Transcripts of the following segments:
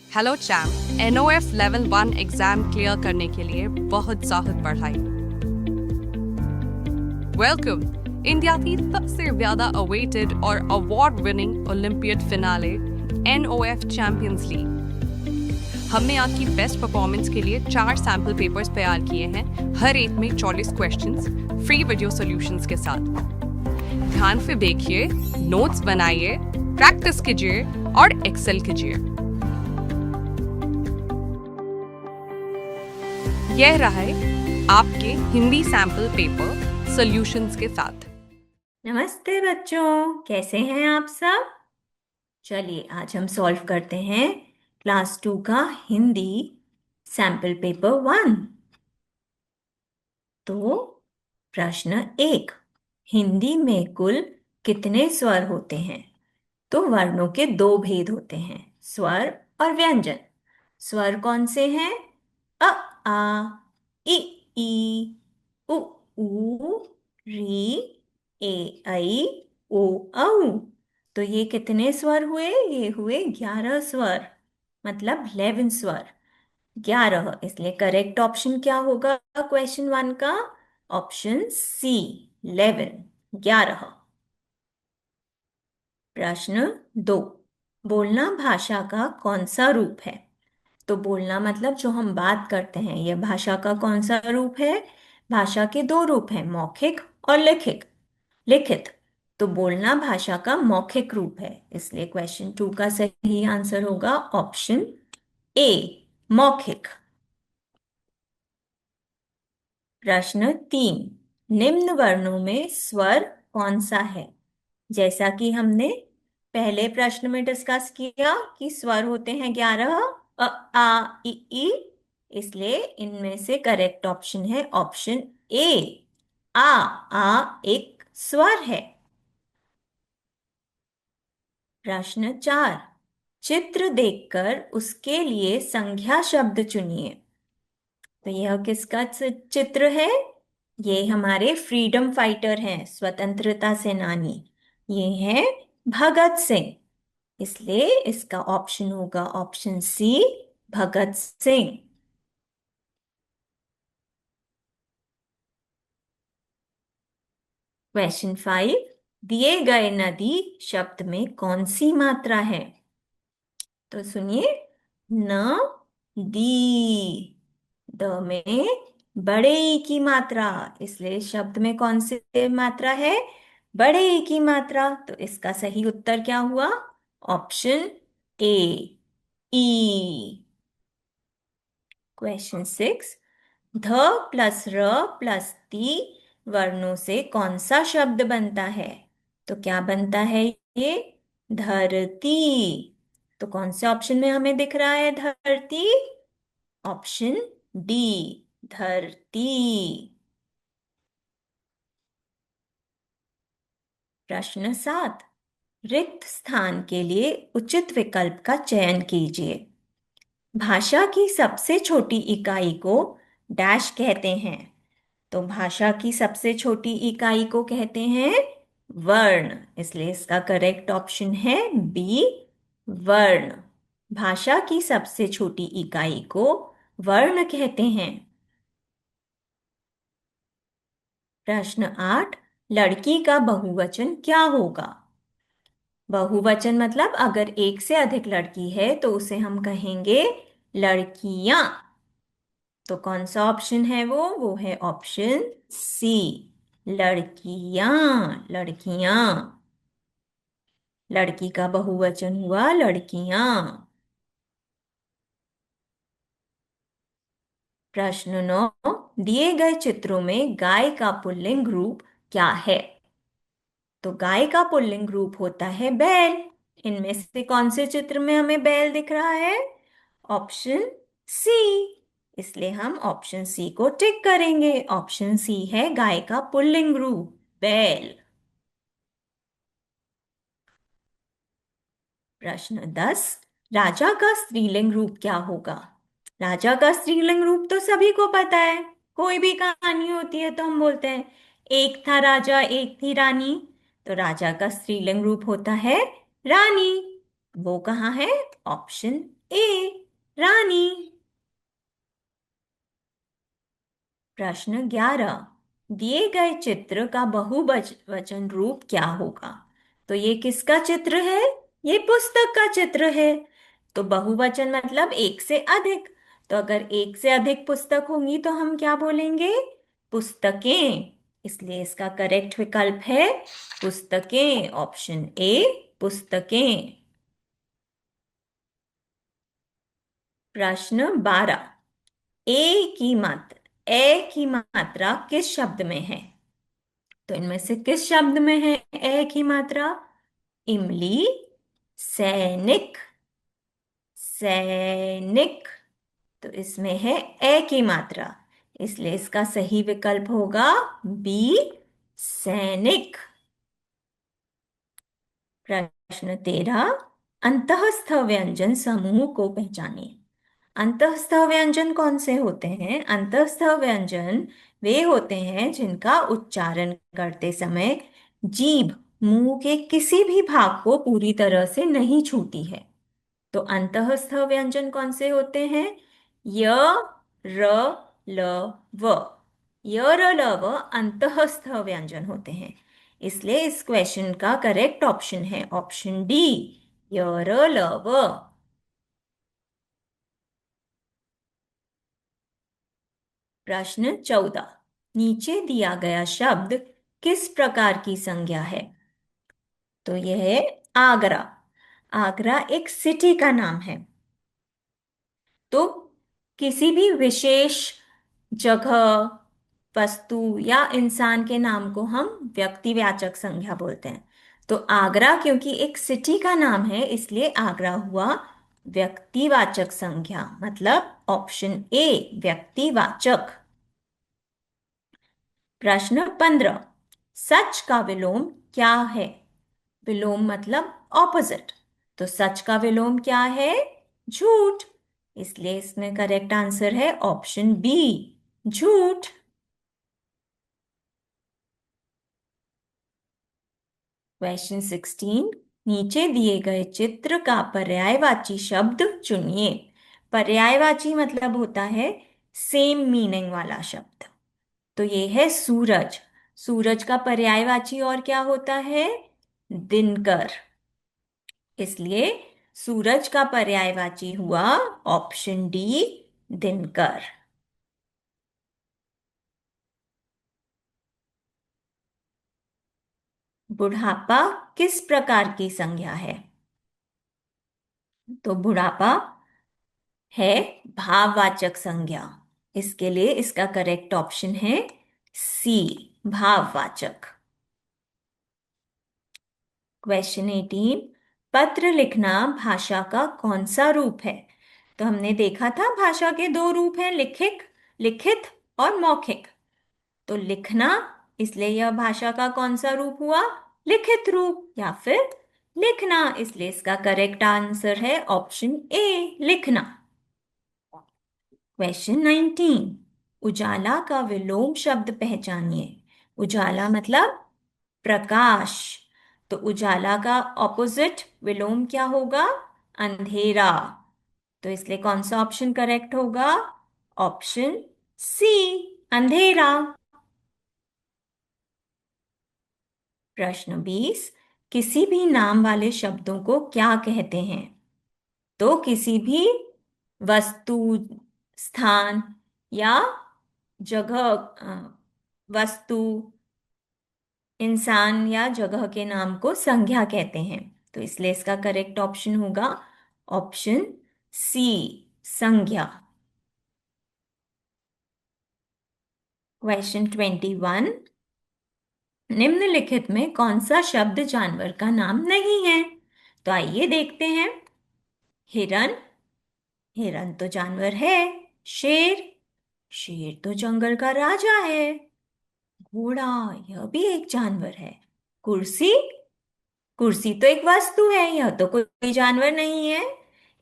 Hello champ. NOF level 1 exam clear करने के लिए बहुत ज़्यादा पढ़ाई। वेलकम इंडिया की सबसे ज़्यादा अवेटेड और award winning olympiad finale NOF champions league. हमने आपकी बेस्ट परफॉर्मेंस के लिए 4 सैम्पल पेपर्स तैयार किए हैं, हर एक में 40 क्वेश्चंस फ्री वीडियो सॉल्यूशंस के साथ। ध्यान से देखिए, नोट्स बनाइए, प्रैक्टिस कीजिए और एक्सेल कीजिए। यह रहा है आपके हिंदी सैंपल पेपर सॉल्यूशंस के साथ। नमस्ते बच्चों, कैसे हैं आप सब। चलिए आज हम सॉल्व करते हैं क्लास 2 का हिंदी सैम्पल पेपर 1। तो प्रश्न 1, हिंदी में कुल कितने स्वर होते हैं। तो वर्णों के दो भेद होते हैं, स्वर और व्यंजन। स्वर कौन से हैं? अ, आ, इ, ई, उ, ऊ, री, ए, ऐ, ओ, औ। तो ये कितने स्वर हुए? ये हुए 11 स्वर, मतलब 11 स्वर। 11, इसलिए करेक्ट ऑप्शन क्या होगा क्वेश्चन 1 का? Option C, 11, 11। प्रश्न 2, बोलना भाषा का कौन सा रूप है। तो बोलना मतलब जो हम बात करते हैं, यह भाषा का कौन सा रूप है? भाषा के दो रूप हैं, मौखिक और लिखित। लिखित। तो बोलना भाषा का मौखिक रूप है, इसलिए क्वेश्चन 2 का सही आंसर होगा ऑप्शन ए, मौखिक। प्रश्न 3, निम्न वर्णों में स्वर कौन सा है। जैसा कि हमने पहले प्रश्न में डिस्कस किया कि स्वर होते हैं 11, अ, आ, इ, ई। इसलिए इनमें से करेक्ट ऑप्शन है ऑप्शन ए, आ। आ एक स्वर है। प्रश्न 4, चित्र देखकर उसके लिए संज्ञा शब्द चुनिए। तो यह किसका चित्र है? ये हमारे फ्रीडम फाइटर हैं, स्वतंत्रता सेनानी। ये हैं भगत सिंह, इसलिए इसका ऑप्शन होगा option C, Bhagat Singh. Question 5, दिए गए नदी शब्द में कौन सी मात्रा है। तो सुनिए, न, दी। द में बड़े ई की मात्रा, इसलिए शब्द में कौन सी मात्रा है? बड़े ई की मात्रा। तो इसका सही उत्तर क्या हुआ? Option A, E. क्वेश्चन 6, ध प्लस र प्लस ती वर्णों से कौन सा शब्द बनता है। तो क्या बनता है ये? धरती। तो कौन से ऑप्शन में हमें दिख रहा है धरती? ऑप्शन डी, धरती। प्रश्न 7, रिक्त स्थान के लिए उचित विकल्प का चयन कीजिए। भाषा की सबसे छोटी इकाई को डैश कहते हैं। तो भाषा की सबसे छोटी इकाई को कहते हैं वर्ण, इसलिए इसका करेक्ट ऑप्शन है बी, वर्ण। भाषा की सबसे छोटी इकाई को वर्ण कहते हैं। प्रश्न 8, लड़की का बहुवचन क्या होगा। बहुवचन मतलब अगर एक से अधिक लड़की है तो उसे हम कहेंगे लड़कियां। तो कौन सा ऑप्शन है वो है ऑप्शन सी, लड़कियां, लड़कियां। लड़की का बहुवचन हुआ लड़कियां। प्रश्न 9, दिए गए चित्रों में गाय का पुल्लिंग रूप क्या है। तो गाय का पुल्लिंग रूप होता है बैल। इनमें से कौन से चित्र में हमें बैल दिख रहा है? ऑप्शन सी, इसलिए हम ऑप्शन सी को टिक करेंगे। ऑप्शन सी है गाय का पुल्लिंग रूप, बैल। प्रश्न 10, राजा का स्त्रीलिंग रूप क्या होगा। राजा का स्त्रीलिंग रूप तो सभी को पता है, कोई भी कहानी होती है तो हम बोलते हैं एक था राजा एक थी रानी। तो राजा का स्त्रीलिंग रूप होता है रानी। वो कहाँ है? ऑप्शन ए, रानी। प्रश्न 11, दिए गए चित्र का बहुवचन रूप क्या होगा? तो ये किसका चित्र है? ये पुस्तक का चित्र है। तो बहुवचन मतलब एक से अधिक। तो अगर एक से अधिक पुस्तक होंगी तो हम क्या बोलेंगे? पुस्तकें। इसलिए इसका करेक्ट विकल्प है पुस्तकें, ऑप्शन ए, पुस्तकें। प्रश्न 12, ए की मात्रा किस शब्द में है? तो इनमें से किस शब्द में है ए की मात्रा? इमली, सैनिक, सैनिक। तो इसमें है ए की मात्रा, इसलिए इसका सही विकल्प होगा बी, सैनिक। प्रश्न 13, अंतःस्थ व्यंजन समूह को पहचानिए। अंतःस्थ व्यंजन कौन से होते हैं? अंतःस्थ व्यंजन वे होते हैं जिनका उच्चारण करते समय जीभ मुंह के किसी भी भाग को पूरी तरह से नहीं छूती है। तो अंतःस्थ व्यंजन कौन से होते हैं? य, र, ल, व। य, र, ल, व अंतःस्थ व्यंजन होते हैं। इसलिए इस क्वेश्चन का करेक्ट ऑप्शन है ऑप्शन डी, य, र, ल, व। प्रश्न 14, नीचे दिया गया शब्द किस प्रकार की संज्ञा है? तो यह है आगरा। आगरा एक सिटी का नाम है। तो किसी भी विशेष जगह, वस्तु या इंसान के नाम को हम व्यक्तिवाचक संज्ञा बोलते हैं। तो आगरा क्योंकि एक सिटी का नाम है इसलिए आगरा हुआ व्यक्तिवाचक संज्ञा, मतलब ऑप्शन ए, व्यक्तिवाचक। प्रश्न 15, सच का विलोम क्या है? विलोम मतलब ऑपोजिट। तो सच का विलोम क्या है? झूठ। इसलिए इसमें करेक्ट आंसर है ऑप्शन बी, झूठ। क्वेश्चन 16, नीचे दिए गए चित्र का पर्यायवाची शब्द चुनिए। पर्यायवाची मतलब होता है सेम मीनिंग वाला शब्द। तो ये है सूरज। सूरज का पर्यायवाची और क्या होता है? दिनकर। इसलिए सूरज का पर्यायवाची हुआ ऑप्शन डी, दिनकर। बुढ़ापा किस प्रकार की संज्ञा है? तो बुढ़ापा है भाववाचक संज्ञा। इसके लिए इसका करेक्ट ऑप्शन है सी, भाववाचक। क्वेश्चन 18, पत्र लिखना भाषा का कौन सा रूप है? तो हमने देखा था भाषा के दो रूप हैं, लिखित लिखित और मौखिक। तो लिखना, इसलिए यह भाषा का कौन सा रूप हुआ? लिखित रूप। या फिर लिखना, इसलिए इसका करेक्ट आंसर है ऑप्शन ए, लिखना। क्वेश्चन 19, उजाला का विलोम शब्द पहचानिए। उजाला मतलब प्रकाश। तो उजाला का ऑपोजिट विलोम क्या होगा? अंधेरा। तो इसलिए कौन सा ऑप्शन करेक्ट होगा? ऑप्शन सी, अंधेरा। प्रश्न 20, किसी भी नाम वाले शब्दों को क्या कहते हैं? तो किसी भी वस्तु, स्थान या जगह, वस्तु, इंसान या जगह के नाम को संज्ञा कहते हैं। तो इसलिए इसका करेक्ट ऑप्शन होगा ऑप्शन सी, संज्ञा। क्वेश्चन 21, निम्नलिखित में कौन सा शब्द जानवर का नाम नहीं है? तो आइए देखते हैं। हिरन, हिरन तो जानवर है। शेर, शेर तो जंगल का राजा है। घोड़ा, यह भी एक जानवर है। कुर्सी, कुर्सी तो एक वस्तु है, यह तो कोई जानवर नहीं है।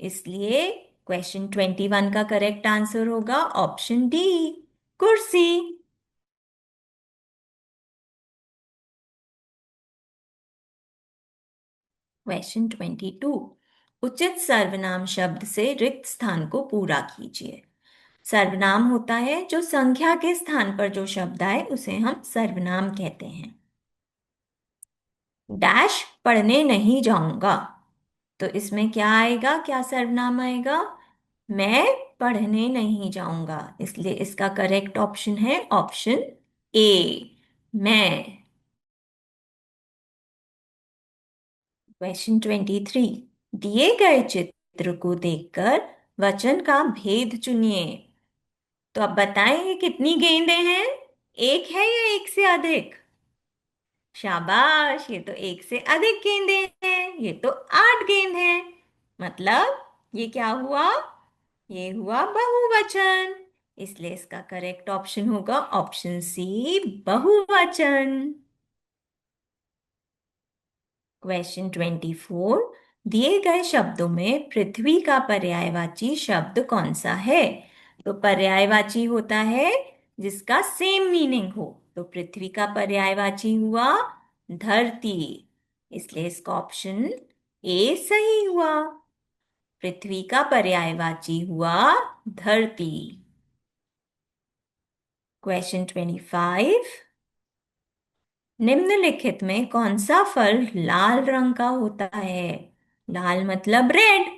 इसलिए क्वेश्चन 21 का करेक्ट आंसर होगा ऑप्शन डी, कुर्सी। क्वेश्चन 22, उचित सर्वनाम शब्द से रिक्त स्थान को पूरा कीजिए। सर्वनाम होता है जो संख्या के स्थान पर जो शब्द आए उसे हम सर्वनाम कहते हैं। डैश पढ़ने नहीं जाऊंगा, तो इसमें क्या आएगा, क्या सर्वनाम आएगा? मैं पढ़ने नहीं जाऊंगा, इसलिए इसका करेक्ट ऑप्शन है ऑप्शन ए, मैं। क्वेश्चन 23, दिए गए चित्र को देखकर वचन का भेद चुनिए। तो अब बताएं ये कितनी गेंदें हैं, एक है या एक से अधिक? शाबाश, ये तो एक से अधिक गेंदें हैं, ये तो 8 गेंद हैं। मतलब ये क्या हुआ, ये हुआ बहुवचन, इसलिए इसका करेक्ट ऑप्शन होगा ऑप्शन सी, बहुवचन। क्वेश्चन 24, दिए गए शब्दों में पृथ्वी का पर्यायवाची शब्द कौन सा है? तो पर्यायवाची होता है जिसका सेम मीनिंग हो, तो पृथ्वी का पर्यायवाची हुआ धरती, इसलिए इसका ऑप्शन ए सही हुआ। पृथ्वी का पर्यायवाची हुआ धरती। क्वेश्चन 25, निम्नलिखित में कौन सा फल लाल रंग का होता है? लाल मतलब रेड।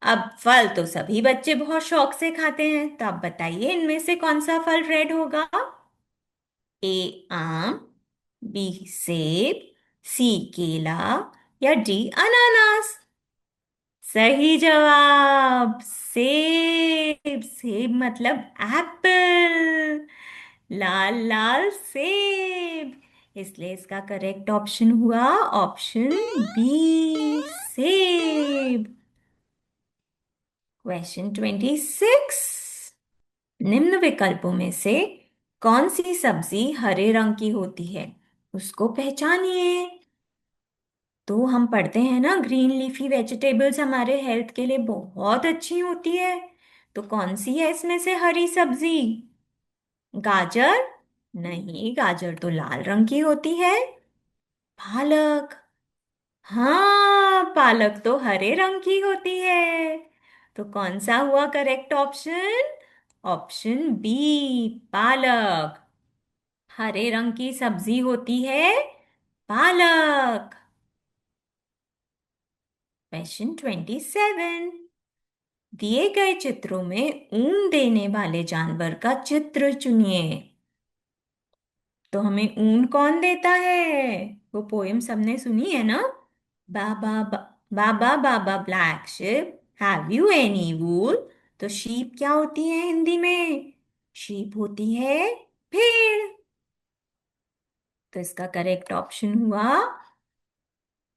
अब फल तो सभी बच्चे बहुत शौक से खाते हैं, तो आप बताइए इनमें से कौन सा फल रेड होगा? ए आम, बी सेब, सी केला या डी अनानास? सही जवाब, सेब। सेब मतलब एप्पल, लाल लाल सेब, इसलिए इसका करेक्ट ऑप्शन हुआ ऑप्शन बी, सेब। क्वेश्चन 26, निम्न विकल्पों में से कौन सी सब्जी हरे रंग की होती है, उसको पहचानिए। तो हम पढ़ते हैं ना, ग्रीन लीफी वेजिटेबल्स हमारे हेल्थ के लिए बहुत अच्छी होती है, तो कौन सी है इसमें से हरी सब्जी? गाजर? नहीं, गाजर तो लाल रंग की होती है। पालक? हाँ, पालक तो हरे रंग की होती है। तो कौन सा हुआ करेक्ट ऑप्शन? ऑप्शन बी, पालक। हरे रंग की सब्जी होती है पालक। क्वेश्चन 27, दिए गए चित्रों में ऊन देने वाले जानवर का चित्र चुनिए। तो हमें ऊन कौन देता है? वो पोएम सबने सुनी है ना, baa baa baa baa baa baa black sheep, have you any wool? तो शीप क्या होती है हिंदी में? शीप होती है भेड़, तो इसका करेक्ट ऑप्शन हुआ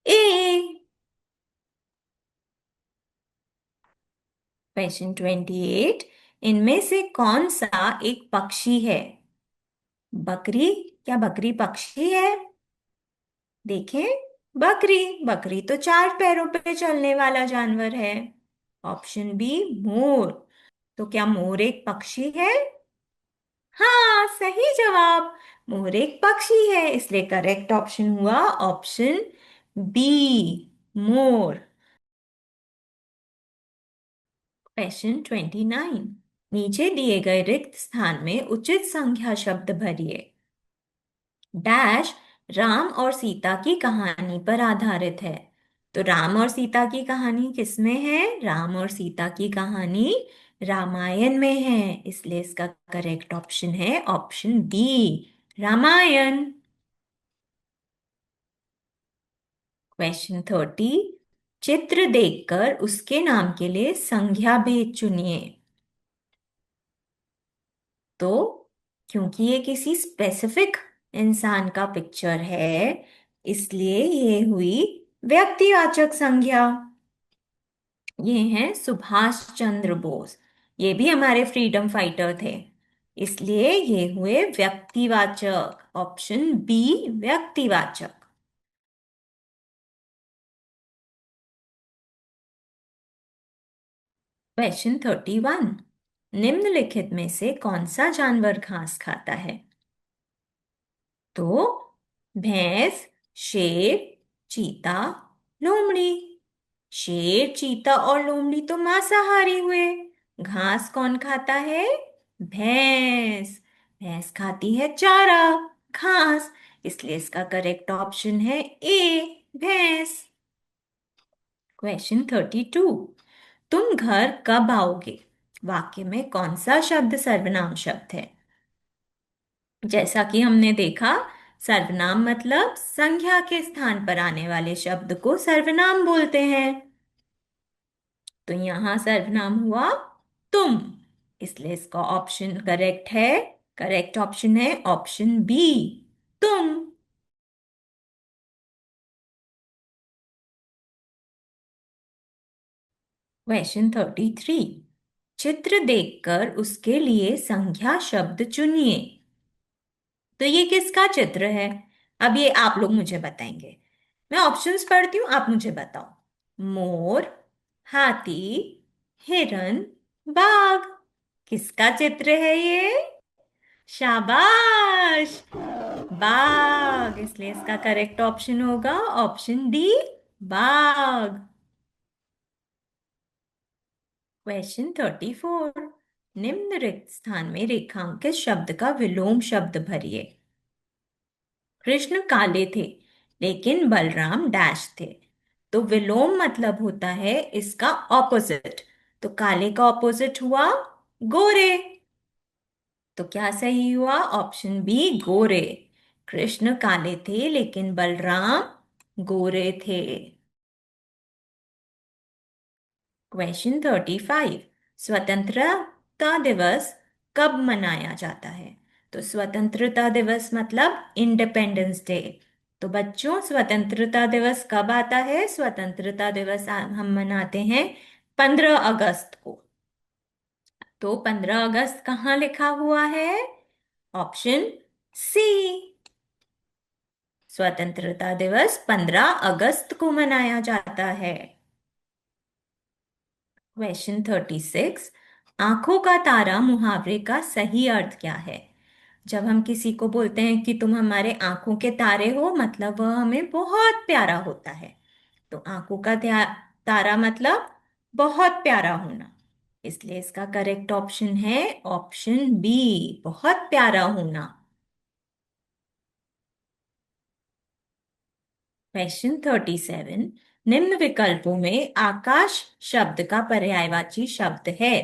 ए। क्वेश्चन 28, इनमें से कौन सा एक पक्षी है? बकरी? क्या बकरी पक्षी है? देखें, बकरी, बकरी तो 4 पैरों पे चलने वाला जानवर है। ऑप्शन बी, मोर। तो क्या मोर एक पक्षी है? हाँ, सही जवाब, मोर एक पक्षी है, इसलिए करेक्ट ऑप्शन हुआ ऑप्शन बी, मोर। क्वेश्चन 29, नीचे दिए गए रिक्त स्थान में उचित संख्या शब्द भरिए। डैश राम और सीता की कहानी पर आधारित है। तो राम और सीता की कहानी किसमें है? राम और सीता की कहानी रामायण में है, इसलिए इसका करेक्ट ऑप्शन है ऑप्शन बी, रामायण। क्वेश्चन 30, चित्र देखकर उसके नाम के लिए संज्ञा भेद चुनिए। तो क्योंकि ये किसी स्पेसिफिक इंसान का पिक्चर है, इसलिए ये हुई व्यक्तिवाचक संज्ञा। ये हैं सुभाष चंद्र बोस, ये भी हमारे फ्रीडम फाइटर थे, इसलिए ये हुए व्यक्तिवाचक, ऑप्शन बी, व्यक्तिवाचक। क्वेश्चन 31, निम्नलिखित में से कौन सा जानवर घास खाता है? तो भैंस, शेर, चीता, लोमड़ी? शेर, चीता और लोमड़ी तो मांसाहारी हुए। घास कौन खाता है? भैंस। भैंस खाती है चारा, घास। इसलिए इसका करेक्ट ऑप्शन है ए, भैंस। क्वेश्चन 32। तुम घर कब आओगे? वाक्य में कौन सा शब्द सर्वनाम शब्द है? जैसा कि हमने देखा, सर्वनाम मतलब संज्ञा के स्थान पर आने वाले शब्द को सर्वनाम बोलते हैं। तो यहां सर्वनाम हुआ तुम, इसलिए इसका ऑप्शन करेक्ट है। करेक्ट ऑप्शन है ऑप्शन बी, तुम। क्वेश्चन 33। चित्र देखकर उसके लिए संज्ञा शब्द चुनिए। तो ये किसका चित्र है? अब ये आप लोग मुझे बताएंगे। मैं ऑप्शंस पढ़ती हूँ, आप मुझे बताओ। मोर, हाथी, हिरन, बाघ। किसका चित्र है ये? शाबाश, बाघ। इसलिए इसका करेक्ट ऑप्शन होगा ऑप्शन डी, बाघ। क्वेश्चन 34। निम्न रिक्त स्थान में रेखांकित शब्द का विलोम शब्द भरिए। कृष्ण काले थे लेकिन बलराम डैश थे। तो विलोम मतलब होता है इसका ऑपोजिट। तो काले का ऑपोजिट हुआ गोरे। तो क्या सही हुआ? ऑप्शन बी, गोरे। कृष्ण काले थे लेकिन बलराम गोरे थे। क्वेश्चन 35। स्वतंत्रता दिवस कब मनाया जाता है? तो स्वतंत्रता दिवस मतलब इंडिपेंडेंस डे। तो बच्चों, स्वतंत्रता दिवस कब आता है? स्वतंत्रता दिवस हम मनाते हैं 15 अगस्त को। तो 15 अगस्त कहाँ लिखा हुआ है? Option C. स्वतंत्रता दिवस 15 अगस्त को मनाया जाता है। क्वेश्चन 36। आंखों का तारा मुहावरे का सही अर्थ क्या है? जब हम किसी को बोलते हैं कि तुम हमारे आंखों के तारे हो, मतलब वह हमें बहुत प्यारा होता है। तो आंखों का तारा मतलब बहुत प्यारा होना। इसलिए इसका करेक्ट ऑप्शन है ऑप्शन बी, बहुत प्यारा होना। क्वेश्चन 37। निम्न विकल्पों में आकाश शब्द का पर्यायवाची शब्द है।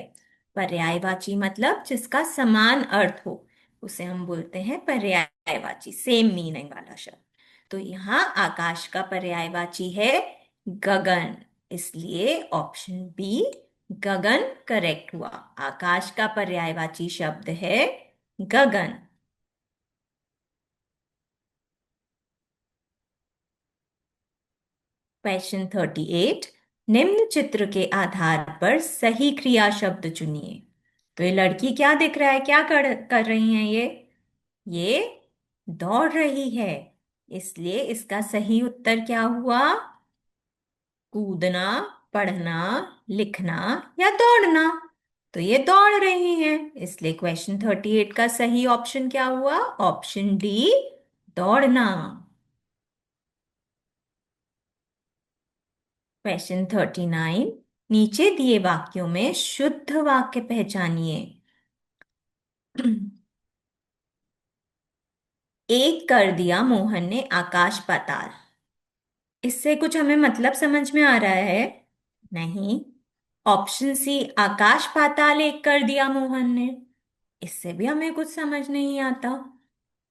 पर्यायवाची मतलब जिसका समान अर्थ हो, उसे हम बोलते हैं पर्यायवाची, सेम मीनिंग वाला शब्द। तो यहाँ आकाश का पर्यायवाची है गगन। इसलिए ऑप्शन बी, गगन करेक्ट हुआ। आकाश का पर्यायवाची शब्द है गगन। क्वेश्चन 38। निम्न चित्र के आधार पर सही क्रिया शब्द चुनिए। तो ये लड़की क्या दिख रहा है, क्या कर रही हैं ये दौड़ रही है। इसलिए इसका सही उत्तर क्या हुआ? कूदना, पढ़ना, लिखना या दौड़ना। तो ये दौड़ रही हैं, इसलिए क्वेश्चन 38 का सही ऑप्शन क्या हुआ? ऑप्शन डी, दौड़ना। क्वेश्चन 39। नीचे दिए वाक्यों में शुद्ध वाक्य पहचानिए। एक कर दिया मोहन ने आकाश पाताल। इससे कुछ हमें मतलब समझ में आ रहा है? नहीं। ऑप्शन सी, आकाश पाताल एक कर दिया मोहन ने, इससे भी हमें कुछ समझ नहीं आता।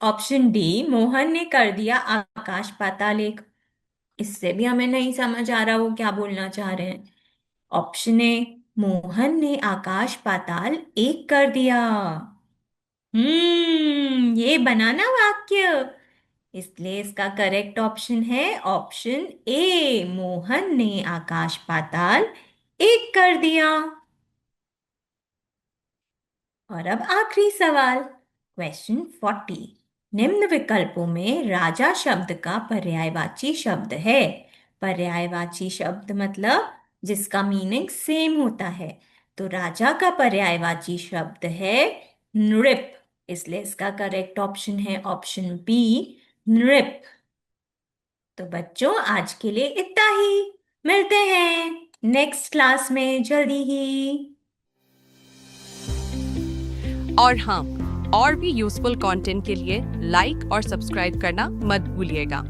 ऑप्शन डी, मोहन ने कर दिया आकाश पाताल एक, इससे भी हमें नहीं समझ आ रहा वो क्या बोलना चाह रहे हैं। ऑप्शन ए, मोहन ने आकाश पाताल एक कर दिया। ये बनाना वाक्य। इसलिए इसका करेक्ट ऑप्शन है ऑप्शन ए, मोहन ने आकाश पाताल एक कर दिया। और अब आखिरी सवाल, क्वेश्चन 40। निम्न विकल्पों में राजा शब्द का पर्यायवाची शब्द है। पर्यायवाची शब्द मतलब जिसका मीनिंग सेम होता है। तो राजा का पर्यायवाची शब्द है नृप। इसलिए इसका करेक्ट ऑप्शन है ऑप्शन बी, नृप। तो बच्चों, आज के लिए इतना ही। मिलते हैं नेक्स्ट क्लास में जल्दी ही। और हाँ, और भी यूजफुल कंटेंट के लिए लाइक और सब्सक्राइब करना मत भूलिएगा।